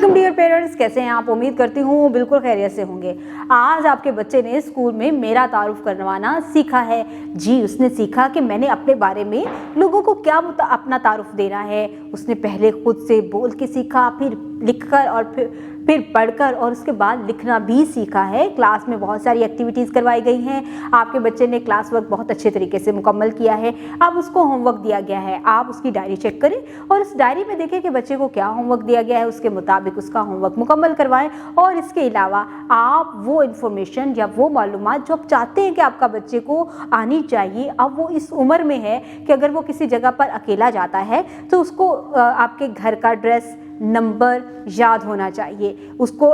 Welcome dear parents, कैसे हैं आप? उम्मीद करती हूँ बिल्कुल खैरियत से होंगे। आज आपके बच्चे ने स्कूल में मेरा तारुफ करवाना सीखा है। जी, उसने सीखा कि मैंने अपने बारे में लोगों को क्या अपना तारुफ देना है। उसने पहले खुद से बोल के सीखा, फिर लिखकर और फिर पढ़कर और उसके बाद लिखना भी सीखा है। क्लास में बहुत सारी एक्टिविटीज़ करवाई गई हैं। आपके बच्चे ने क्लास वर्क बहुत अच्छे तरीके से मुकम्मल किया है। अब उसको होमवर्क दिया गया है। आप उसकी डायरी चेक करें और उस डायरी में देखें कि बच्चे को क्या होमवर्क दिया गया है, उसके मुताबिक उसका होमवर्क मुकम्मल करवाएं। और इसके अलावा आप वो इन्फॉर्मेशन या वो मालूमात जो आप चाहते हैं कि आपका बच्चे को आनी चाहिए, अब वो इस उम्र में है कि अगर वो किसी जगह पर अकेला जाता है तो उसको आपके घर का एड्रेस, नंबर याद होना चाहिए। उसको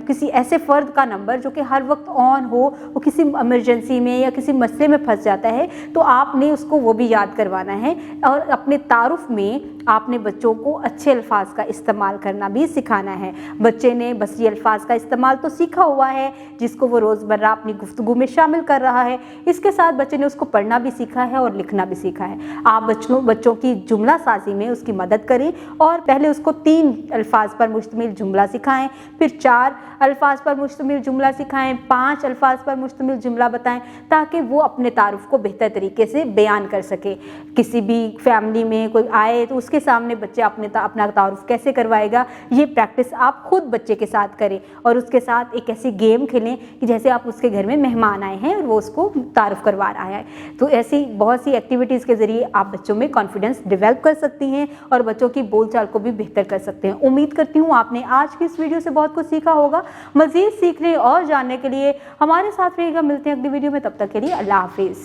किसी ऐसे फ़र्द का नंबर जो कि हर वक्त ऑन हो, वो किसी इमरजेंसी में या किसी मसले में फंस जाता है तो आपने उसको वो भी याद करवाना है। और अपने तारुफ में आपने बच्चों को अच्छे अल्फाज का इस्तेमाल करना भी सिखाना है। बच्चे ने बसरी अल्फाज का इस्तेमाल तो सीखा हुआ है जिसको वो रोज़मर्रा अपनी गुफ्तगू में शामिल कर रहा है। इसके साथ बच्चे ने उसको पढ़ना भी सीखा है और लिखना भी सीखा है। आप बच्चों की जुमला साजी में उसकी मदद करें और पहले उसको 3 अल्फाज पर मुश्तमिल जुमला सिखाएं, फिर 4 अल्फाज पर मुश्तमिल जुमला सिखाएं, 5 अल्फाज पर मुश्तमिल जुमला बताएं, ताकि वो अपने तारुफ को बेहतर तरीके से बयान कर सके। किसी भी फैमिली में कोई आए तो उसके सामने बच्चे अपना तारुफ कैसे करवाएगा, ये प्रैक्टिस आप खुद बच्चे के साथ करें और उसके साथ एक ऐसी गेम खेलें कि जैसे आप उसके घर में मेहमान आए हैं और वो उसको तारुफ करवा रहा है। तो ऐसी बहुत सी एक्टिविटीज़ के ज़रिए आप बच्चों में कॉन्फिडेंस डेवलप कर सकती हैं और बच्चों की बोलचाल को भी बेहतर कर सकते हैं। उम्मीद करती हूँ आपने आज की इस वीडियो से बहुत कुछ सीखा होगा। मज़ीद सीखने और जानने के लिए हमारे साथ रहिएगा। मिलते हैं अगली वीडियो में, तब तक के लिए अल्लाह हाफिज़।